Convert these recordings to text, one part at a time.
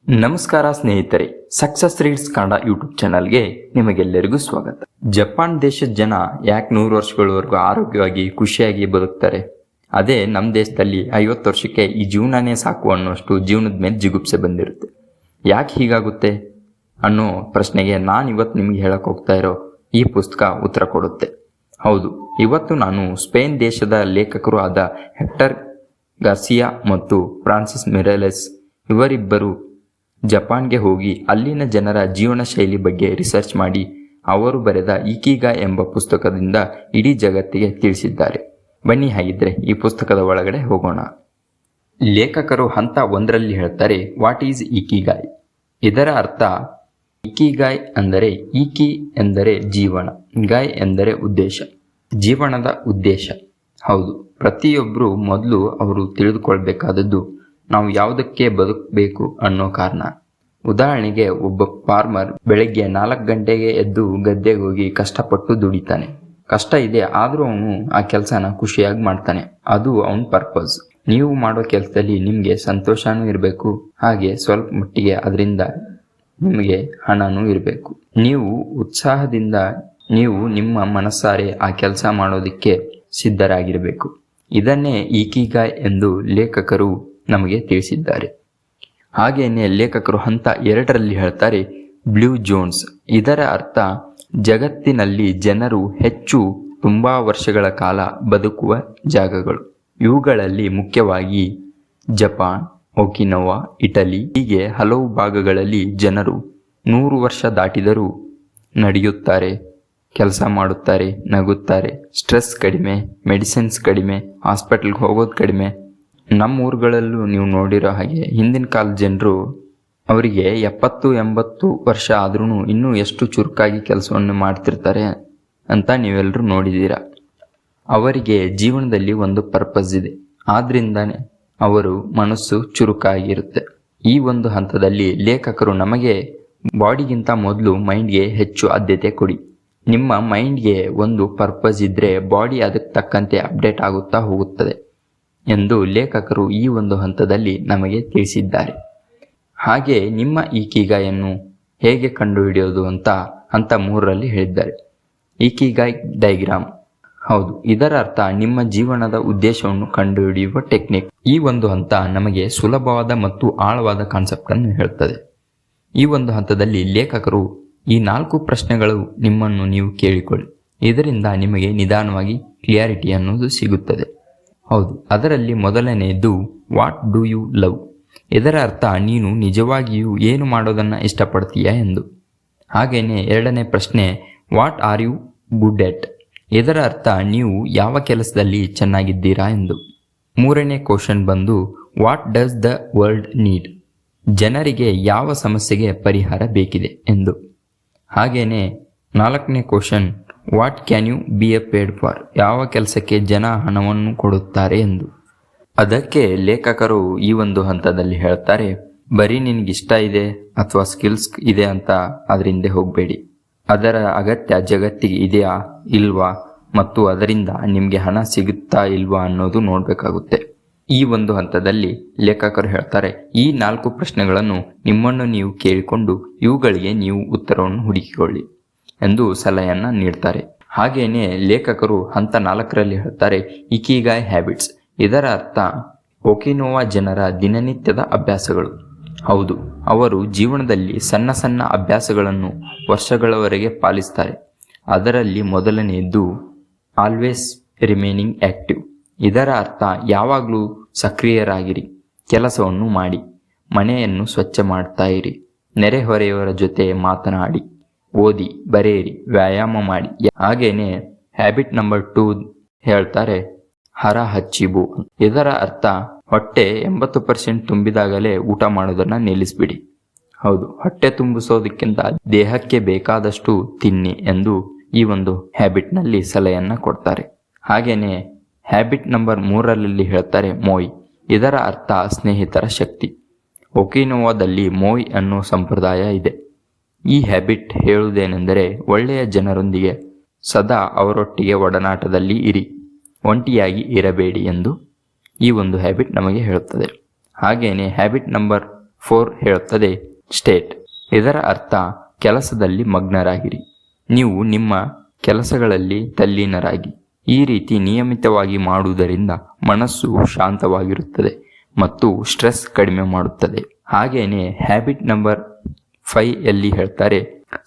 ನಮಸ್ಕಾರ ಸ್ನೇಹಿತರೆ, success reeds Kannada YouTube ಚಾನಲ್ಗೆ ನಿಮಗೆಲ್ಲರಿಗೂ ಸ್ವಾಗತ. ಜಪಾನ್ ದೇಶದ ಜನ ಯಾಕೆ 100 ವರ್ಷಗಳವರೆಗೂ ಆರೋಗ್ಯವಾಗಿ ಖುಷಿಯಾಗಿ ಬದುಕ್ತಾರೆ? ಅದೇ ನಮ್ಮ ದೇಶದಲ್ಲಿ 50 ವರ್ಷಕ್ಕೆ ಈ ಜೀವನನೇ ಸಾಕು ಅನ್ನೋಷ್ಟು ಜೀವನದ ಮೇಲೆ ಜಿಗುಪ್ಸೆ ಬಂದಿರುತ್ತೆ. ಯಾಕೆ ಹೀಗಾಗುತ್ತೆ ಅನ್ನೋ ಪ್ರಶ್ನೆಗೆ ಇವತ್ತು ನಿಮ್ಗೆ ಹೇಳಕ್ ಹೋಗ್ತಾ ಇರೋ ಈ ಪುಸ್ತಕ ಉತ್ತರ ಕೊಡುತ್ತೆ. ಹೌದು, ಇವತ್ತು ನಾನು ಸ್ಪೇನ್ ದೇಶದ ಲೇಖಕರು ಆದ ಹೆಕ್ಟರ್ ಗಾರ್ಸಿಯಾ ಮತ್ತು ಫ್ರಾನ್ಸಿಸ್ ಮಿರಾಲೆಸ್ ಇವರಿಬ್ಬರು ಜಪಾನ್ಗೆ ಹೋಗಿ ಅಲ್ಲಿನ ಜನರ ಜೀವನ ಶೈಲಿ ಬಗ್ಗೆ ರಿಸರ್ಚ್ ಮಾಡಿ ಅವರು ಬರೆದ ಇಕಿಗಾಯ್ ಎಂಬ ಪುಸ್ತಕದಿಂದ ಇಡೀ ಜಗತ್ತಿಗೆ ತಿಳಿಸಿದ್ದಾರೆ. ಬನ್ನಿ ಹಾಗಿದ್ರೆ ಈ ಪುಸ್ತಕದ ಒಳಗಡೆ ಹೋಗೋಣ. ಲೇಖಕರು ಹಂತ 1ರಲ್ಲಿ ಹೇಳ್ತಾರೆ, ವಾಟ್ ಈಸ್ ಇಕಿಗಾಯ್? ಇದರ ಅರ್ಥ ಇಕಿಗಾಯ್ ಅಂದರೆ ಇಕಿ ಎಂದರೆ ಜೀವನ, ಗಾಯ್ ಎಂದರೆ ಉದ್ದೇಶ, ಜೀವನದ ಉದ್ದೇಶ. ಹೌದು, ಪ್ರತಿಯೊಬ್ಬರು ಮೊದಲು ಅವರು ತಿಳಿದುಕೊಳ್ಬೇಕಾದದ್ದು ನಾವು ಯಾವುದಕ್ಕೆ ಬದುಕಬೇಕು ಅನ್ನೋ ಕಾರಣ. ಉದಾಹರಣೆಗೆ, ಒಬ್ಬ ಫಾರ್ಮರ್ ಬೆಳಗ್ಗೆ 4 ಗಂಟೆಗೆ ಎದ್ದು ಗದ್ದೆಗೆ ಹೋಗಿ ಕಷ್ಟಪಟ್ಟು ದುಡಿತಾನೆ. ಕಷ್ಟ ಇದೆ, ಆದರೂ ಅವನು ಆ ಕೆಲಸನ ಖುಷಿಯಾಗಿ ಮಾಡ್ತಾನೆ. ಅದು ಅವನ ಪರ್ಪಸ್. ನೀವು ಮಾಡೋ ಕೆಲಸದಲ್ಲಿ ನಿಮಗೆ ಸಂತೋಷನೂ ಇರಬೇಕು, ಹಾಗೆ ಸ್ವಲ್ಪ ಮಟ್ಟಿಗೆ ಅದರಿಂದ ನಿಮಗೆ ಹಣನೂ ಇರಬೇಕು. ನೀವು ಉತ್ಸಾಹದಿಂದ ನೀವು ನಿಮ್ಮ ಮನಸ್ಸಾರೆ ಆ ಕೆಲಸ ಮಾಡೋದಕ್ಕೆ ಸಿದ್ಧರಾಗಿರಬೇಕು. ಇದನ್ನೇ ಇಕಿಗಾಯ್ ಎಂದು ಲೇಖಕರು ನಮಗೆ ತಿಳಿಸಿದ್ದಾರೆ. ಹಾಗೇನೆ ಲೇಖಕರು ಹಂತ 2ರಲ್ಲಿ ಹೇಳ್ತಾರೆ, ಬ್ಲೂ ಝೋನ್ಸ್. ಇದರ ಅರ್ಥ ಜಗತ್ತಿನಲ್ಲಿ ಜನರು ಹೆಚ್ಚು ತುಂಬಾ ವರ್ಷಗಳ ಕಾಲ ಬದುಕುವ ಜಾಗಗಳು. ಇವುಗಳಲ್ಲಿ ಮುಖ್ಯವಾಗಿ ಜಪಾನ್, ಒಕಿನವಾ, ಇಟಲಿ, ಹೀಗೆ ಹಲವು ಭಾಗಗಳಲ್ಲಿ ಜನರು 100 ವರ್ಷ ದಾಟಿದರೂ ನಡೆಯುತ್ತಾರೆ, ಕೆಲಸ ಮಾಡುತ್ತಾರೆ, ನಗುತ್ತಾರೆ, ಸ್ಟ್ರೆಸ್ ಕಡಿಮೆ, ಮೆಡಿಸಿನ್ಸ್ ಕಡಿಮೆ, ಹಾಸ್ಪಿಟಲ್ಗೆ ಹೋಗೋದು ಕಡಿಮೆ. ನಮ್ಮ ಊರುಗಳಲ್ಲೂ ನೀವು ನೋಡಿರೋ ಹಾಗೆ ಹಿಂದಿನ ಕಾಲದ ಜನರು ಅವರಿಗೆ 70-80 ವರ್ಷ ಆದ್ರೂ ಇನ್ನೂ ಎಷ್ಟು ಚುರುಕಾಗಿ ಕೆಲಸವನ್ನು ಮಾಡ್ತಿರ್ತಾರೆ ಅಂತ ನೀವೆಲ್ಲರೂ ನೋಡಿದ್ದೀರಾ. ಅವರಿಗೆ ಜೀವನದಲ್ಲಿ ಒಂದು ಪರ್ಪಸ್ ಇದೆ, ಆದ್ರಿಂದಾನೆ ಅವರು ಮನಸ್ಸು ಚುರುಕಾಗಿರುತ್ತೆ. ಈ ಒಂದು ಹಂತದಲ್ಲಿ ಲೇಖಕರು ನಮಗೆ ಬಾಡಿಗಿಂತ ಮೊದಲು ಮೈಂಡ್ಗೆ ಹೆಚ್ಚು ಆದ್ಯತೆ ಕೊಡಿ. ನಿಮ್ಮ ಮೈಂಡ್ಗೆ ಒಂದು ಪರ್ಪಸ್ ಇದ್ರೆ ಬಾಡಿ ಅದಕ್ಕೆ ತಕ್ಕಂತೆ ಅಪ್ಡೇಟ್ ಆಗುತ್ತಾ ಹೋಗುತ್ತದೆ ಎಂದು ಲೇಖಕರು ಈ ಒಂದು ಹಂತದಲ್ಲಿ ನಮಗೆ ತಿಳಿಸಿದ್ದಾರೆ. ಹಾಗೆ ನಿಮ್ಮ ಇಕಿಗಾಯನ್ನು ಹೇಗೆ ಕಂಡುಹಿಡಿಯೋದು ಅಂತ ಹಂತ 3ರಲ್ಲಿ ಹೇಳಿದ್ದಾರೆ, ಇಕಿಗಾಯ್ ಡೈಗ್ರಾಮ್. ಹೌದು, ಇದರ ಅರ್ಥ ನಿಮ್ಮ ಜೀವನದ ಉದ್ದೇಶವನ್ನು ಕಂಡುಹಿಡಿಯುವ ಟೆಕ್ನಿಕ್. ಈ ಒಂದು ಹಂತ ನಮಗೆ ಸುಲಭವಾದ ಮತ್ತು ಆಳವಾದ ಕಾನ್ಸೆಪ್ಟ್ ಅನ್ನು ಹೇಳ್ತದೆ. ಈ ಒಂದು ಹಂತದಲ್ಲಿ ಲೇಖಕರು ಈ 4 ಪ್ರಶ್ನೆಗಳು ನಿಮ್ಮನ್ನು ನೀವು ಕೇಳಿಕೊಳ್ಳಿ. ಇದರಿಂದ ನಿಮಗೆ ನಿಧಾನವಾಗಿ ಕ್ಲಿಯಾರಿಟಿ ಅನ್ನೋದು ಸಿಗುತ್ತದೆ. ಹೌದು, ಅದರಲ್ಲಿ ಮೊದಲನೆಯದು ವಾಟ್ ಡೂ ಯು ಲವ್? ಇದರ ಅರ್ಥ ನೀನು ನಿಜವಾಗಿಯೂ ಏನು ಮಾಡೋದನ್ನು ಇಷ್ಟಪಡ್ತೀಯಾ ಎಂದು. ಹಾಗೇನೆ 2ನೇ ಪ್ರಶ್ನೆ, what are you good at? ಇದರ ಅರ್ಥ ನೀವು ಯಾವ ಕೆಲಸದಲ್ಲಿ ಚೆನ್ನಾಗಿದ್ದೀರಾ ಎಂದು. 3ನೇ ಕ್ವಶನ್ ಬಂದು what does the world need? ಜನರಿಗೆ ಯಾವ ಸಮಸ್ಯೆಗೆ ಪರಿಹಾರ ಬೇಕಿದೆ ಎಂದು. ಹಾಗೇನೆ 4ನೇ question, what can you be a paid for? ಯಾವ ಕೆಲಸಕ್ಕೆ ಜನ ಹಣವನ್ನು ಕೊಡುತ್ತಾರೆ ಎಂದು. ಅದಕ್ಕೆ ಲೇಖಕರು ಈ ಒಂದು ಹಂತದಲ್ಲಿ ಹೇಳ್ತಾರೆ, ಬರೀ ನಿನಗಿಷ್ಟ ಇದೆ ಅಥವಾ ಸ್ಕಿಲ್ಸ್ ಇದೆ ಅಂತ ಅದರಿಂದ ಹೋಗಬೇಡಿ. ಅದರ ಅಗತ್ಯ ಜಗತ್ತಿಗೆ ಇದೆಯಾ ಇಲ್ವಾ ಮತ್ತು ಅದರಿಂದ ನಿಮಗೆ ಹಣ ಸಿಗುತ್ತಾ ಇಲ್ವಾ ಅನ್ನೋದು ನೋಡಬೇಕಾಗುತ್ತೆ. ಈ ಒಂದು ಹಂತದಲ್ಲಿ ಲೇಖಕರು ಹೇಳ್ತಾರೆ, ಈ 4 ಪ್ರಶ್ನೆಗಳನ್ನು ನಿಮ್ಮನ್ನು ನೀವು ಕೇಳಿಕೊಂಡು ಇವುಗಳಿಗೆ ನೀವು ಉತ್ತರವನ್ನು ಹುಡುಕಿಕೊಳ್ಳಿ ಎಂದು ಸಲಹೆಯನ್ನು ನೀಡ್ತಾರೆ. ಹಾಗೇನೆ ಲೇಖಕರು ಹಂತ 4ರಲ್ಲಿ ಹೇಳ್ತಾರೆ, ಇಕಿಗಾಯ್ ಹ್ಯಾಬಿಟ್ಸ್. ಇದರ ಅರ್ಥ ಒಕಿನೋವಾ ಜನರ ದಿನನಿತ್ಯದ ಅಭ್ಯಾಸಗಳು. ಹೌದು, ಅವರು ಜೀವನದಲ್ಲಿ ಸಣ್ಣ ಸಣ್ಣ ಅಭ್ಯಾಸಗಳನ್ನು ವರ್ಷಗಳವರೆಗೆ ಪಾಲಿಸ್ತಾರೆ. ಅದರಲ್ಲಿ ಮೊದಲನೆಯದು ಆಲ್ವೇಸ್ ರಿಮೇನಿಂಗ್ ಆಕ್ಟಿವ್. ಇದರ ಅರ್ಥ ಯಾವಾಗಲೂ ಸಕ್ರಿಯರಾಗಿರಿ, ಕೆಲಸವನ್ನು ಮಾಡಿ, ಮನೆಯನ್ನು ಸ್ವಚ್ಛ ಮಾಡ್ತಾ ಇರಿ, ನೆರೆಹೊರೆಯವರ ಜೊತೆ ಮಾತನಾಡಿ, ಓದಿ, ಬರೆಯಿರಿ, ವ್ಯಾಯಾಮ ಮಾಡಿ. ಹಾಗೇನೆ ಹ್ಯಾಬಿಟ್ ನಂಬರ್ 2 ಹೇಳ್ತಾರೆ, ಹರ ಹಚ್ಚಿಬು. ಇದರ ಅರ್ಥ ಹೊಟ್ಟೆ 80% ತುಂಬಿದಾಗಲೇ ಊಟ ಮಾಡೋದನ್ನ ನಿಲ್ಲಿಸ್ಬಿಡಿ. ಹೌದು, ಹೊಟ್ಟೆ ತುಂಬಿಸೋದಕ್ಕಿಂತ ದೇಹಕ್ಕೆ ಬೇಕಾದಷ್ಟು ತಿನ್ನಿ ಎಂದು ಈ ಒಂದು ಹ್ಯಾಬಿಟ್ನಲ್ಲಿ ಸಲಹೆಯನ್ನ ಕೊಡ್ತಾರೆ. ಹಾಗೇನೆ ಹ್ಯಾಬಿಟ್ ನಂಬರ್ 3ರಲ್ಲಿ ಹೇಳ್ತಾರೆ, ಮೋಯ್. ಇದರ ಅರ್ಥ ಸ್ನೇಹಿತರ ಶಕ್ತಿ. ಒಕಿನೋವಾದಲ್ಲಿ ಮೋಯ್ ಅನ್ನೋ ಸಂಪ್ರದಾಯ ಇದೆ. ಈ ಹ್ಯಾಬಿಟ್ ಹೇಳುವುದೇನೆಂದರೆ ಒಳ್ಳೆಯ ಜನರೊಂದಿಗೆ ಸದಾ ಅವರೊಟ್ಟಿಗೆ ಒಡನಾಟದಲ್ಲಿ ಇರಿ, ಒಂಟಿಯಾಗಿ ಇರಬೇಡಿ ಎಂದು ಈ ಒಂದು ಹ್ಯಾಬಿಟ್ ನಮಗೆ ಹೇಳುತ್ತದೆ. ಹಾಗೇನೆ ಹ್ಯಾಬಿಟ್ ನಂಬರ್ 4 ಹೇಳುತ್ತದೆ ಸ್ಟೇಟ್. ಇದರ ಅರ್ಥ ಕೆಲಸದಲ್ಲಿ ಮಗ್ನರಾಗಿರಿ. ನೀವು ನಿಮ್ಮ ಕೆಲಸಗಳಲ್ಲಿ ತಲ್ಲೀನರಾಗಿ. ಈ ರೀತಿ ನಿಯಮಿತವಾಗಿ ಮಾಡುವುದರಿಂದ ಮನಸ್ಸು ಶಾಂತವಾಗಿರುತ್ತದೆ ಮತ್ತು ಸ್ಟ್ರೆಸ್ ಕಡಿಮೆ ಮಾಡುತ್ತದೆ. ಹಾಗೇನೆ ಹ್ಯಾಬಿಟ್ ನಂಬರ್ 5 ಎಲ್ಲಿ ಹೇಳ್ತಾರೆ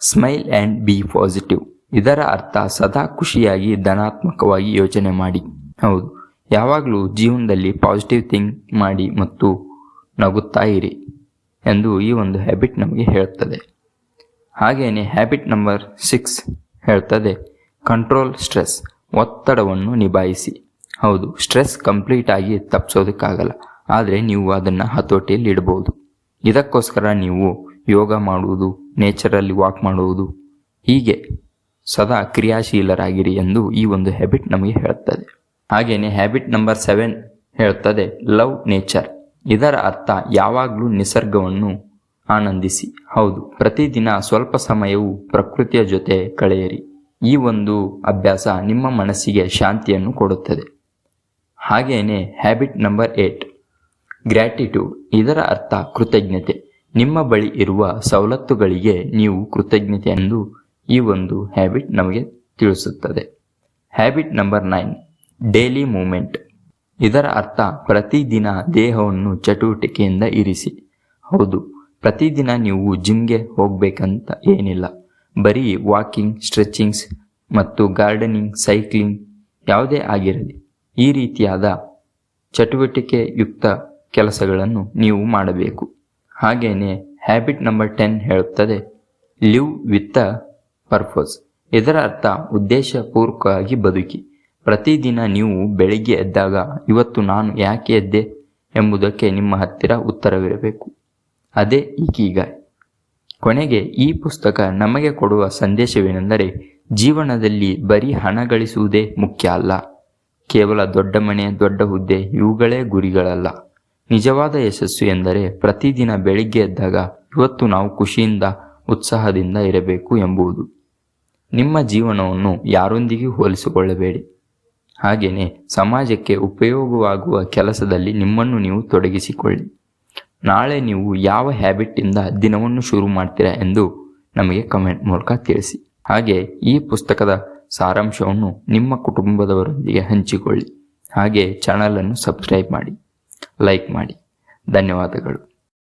ಸ್ಮೈಲ್ ಆ್ಯಂಡ್ ಬಿ ಪಾಸಿಟಿವ್. ಇದರ ಅರ್ಥ ಸದಾ ಖುಷಿಯಾಗಿ ಧನಾತ್ಮಕವಾಗಿ ಯೋಚನೆ ಮಾಡಿ. ಹೌದು, ಯಾವಾಗಲೂ ಜೀವನದಲ್ಲಿ ಪಾಸಿಟಿವ್ ಥಿಂಕ್ ಮಾಡಿ ಮತ್ತು ನಗುತ್ತಾ ಇರಿ ಎಂದು ಈ ಒಂದು ಹ್ಯಾಬಿಟ್ ನಮಗೆ ಹೇಳುತ್ತದೆ. ಹಾಗೆಯೇ ಹ್ಯಾಬಿಟ್ ನಂಬರ್ 6 ಹೇಳ್ತದೆ ಕಂಟ್ರೋಲ್ ಸ್ಟ್ರೆಸ್. ಒತ್ತಡವನ್ನು ನಿಭಾಯಿಸಿ. ಹೌದು, ಸ್ಟ್ರೆಸ್ ಕಂಪ್ಲೀಟ್ ಆಗಿ ತಪ್ಪಿಸೋದಕ್ಕಾಗಲ್ಲ, ಆದರೆ ನೀವು ಅದನ್ನು ಹತೋಟಿಯಲ್ಲಿ ಇಡಬಹುದು. ಇದಕ್ಕೋಸ್ಕರ ನೀವು ಯೋಗ ಮಾಡುವುದು, ನೇಚರಲ್ಲಿ ವಾಕ್ ಮಾಡುವುದು, ಹೀಗೆ ಸದಾ ಕ್ರಿಯಾಶೀಲರಾಗಿರಿ ಎಂದು ಈ ಒಂದು ಹ್ಯಾಬಿಟ್ ನಮಗೆ ಹೇಳುತ್ತದೆ. ಹಾಗೆಯೇ ಹ್ಯಾಬಿಟ್ ನಂಬರ್ 7 ಹೇಳ್ತದೆ ಲವ್ ನೇಚರ್. ಇದರ ಅರ್ಥ ಯಾವಾಗಲೂ ನಿಸರ್ಗವನ್ನು ಆನಂದಿಸಿ. ಹೌದು, ಪ್ರತಿದಿನ ಸ್ವಲ್ಪ ಸಮಯವು ಪ್ರಕೃತಿಯ ಜೊತೆ ಕಳೆಯಿರಿ. ಈ ಒಂದು ಅಭ್ಯಾಸ ನಿಮ್ಮ ಮನಸ್ಸಿಗೆ ಶಾಂತಿಯನ್ನು ಕೊಡುತ್ತದೆ. ಹಾಗೆಯೇ ಹ್ಯಾಬಿಟ್ ನಂಬರ್ 8 ಗ್ರ್ಯಾಟಿಟ್ಯೂಡ್. ಇದರ ಅರ್ಥ ಕೃತಜ್ಞತೆ. ನಿಮ್ಮ ಬಳಿ ಇರುವ ಸವಲತ್ತುಗಳಿಗೆ ನೀವು ಕೃತಜ್ಞತೆ ಎಂದು ಈ ಒಂದು ಹ್ಯಾಬಿಟ್ ನಮಗೆ ತಿಳಿಸುತ್ತದೆ. Habit number 9 daily movement. ಇದರ ಅರ್ಥ ಪ್ರತಿದಿನ ದೇಹವನ್ನು ಚಟುವಟಿಕೆಯಿಂದ ಇರಿಸಿ. ಹೌದು, ಪ್ರತಿದಿನ ನೀವು ಜಿಮ್ಗೆ ಹೋಗಬೇಕಂತ ಏನಿಲ್ಲ. ಬರೀ ವಾಕಿಂಗ್, ಸ್ಟ್ರೆಚಿಂಗ್ಸ್ ಮತ್ತು ಗಾರ್ಡನಿಂಗ್, ಸೈಕ್ಲಿಂಗ್ ಯಾವುದೇ ಆಗಿರಲಿ, ಈ ರೀತಿಯಾದ ಚಟುವಟಿಕೆಯುಕ್ತ ಕೆಲಸಗಳನ್ನು ನೀವು ಮಾಡಬೇಕು. ಹಾಗೆಯೇ ಹ್ಯಾಬಿಟ್ ನಂಬರ್ 10 ಹೇಳುತ್ತದೆ ಲಿವ್ ವಿತ್ ಅ ಪರ್ಪಸ್. ಇದರ ಅರ್ಥ ಉದ್ದೇಶಪೂರ್ವಕವಾಗಿ ಬದುಕಿ. ಪ್ರತಿದಿನ ನೀವು ಬೆಳಿಗ್ಗೆ ಎದ್ದಾಗ ಇವತ್ತು ನಾನು ಯಾಕೆ ಎದ್ದೆ ಎಂಬುದಕ್ಕೆ ನಿಮ್ಮ ಹತ್ತಿರ ಉತ್ತರವಿರಬೇಕು. ಅದೇ ಇಕಿಗಾಯ್. ಕೊನೆಗೆ ಈ ಪುಸ್ತಕ ನಮಗೆ ಕೊಡುವ ಸಂದೇಶವೇನೆಂದರೆ ಜೀವನದಲ್ಲಿ ಬರೀ ಹಣ ಗಳಿಸುವುದೇ ಮುಖ್ಯ ಅಲ್ಲ. ಕೇವಲ ದೊಡ್ಡ ಮನೆ, ದೊಡ್ಡ ಹುದ್ದೆ ಇವುಗಳೇ ಗುರಿಗಳಲ್ಲ. ನಿಜವಾದ ಯಶಸ್ಸು ಎಂದರೆ ಪ್ರತಿದಿನ ಬೆಳಿಗ್ಗೆ ಎದ್ದಾಗ ಇವತ್ತು ನಾವು ಖುಷಿಯಿಂದ, ಉತ್ಸಾಹದಿಂದ ಇರಬೇಕು ಎಂಬುದು. ನಿಮ್ಮ ಜೀವನವನ್ನು ಯಾರೊಂದಿಗೂ ಹೋಲಿಸಿಕೊಳ್ಳಬೇಡಿ. ಹಾಗೆಯೇ ಸಮಾಜಕ್ಕೆ ಉಪಯೋಗವಾಗುವ ಕೆಲಸದಲ್ಲಿ ನಿಮ್ಮನ್ನು ನೀವು ತೊಡಗಿಸಿಕೊಳ್ಳಿ. ನಾಳೆ ನೀವು ಯಾವ ಹ್ಯಾಬಿಟ್ಟಿಂದ ದಿನವನ್ನು ಶುರು ಮಾಡ್ತೀರಾ ಎಂದು ನಮಗೆ ಕಮೆಂಟ್ ಮೂಲಕ ತಿಳಿಸಿ. ಹಾಗೆ ಈ ಪುಸ್ತಕದ ಸಾರಾಂಶವನ್ನು ನಿಮ್ಮ ಕುಟುಂಬದವರೊಂದಿಗೆ ಹಂಚಿಕೊಳ್ಳಿ. ಹಾಗೆ ಚಾನಲನ್ನು ಸಬ್ಸ್ಕ್ರೈಬ್ ಮಾಡಿ, ಲೈಕ್ ಮಾಡಿ. ಧನ್ಯವಾದಗಳು.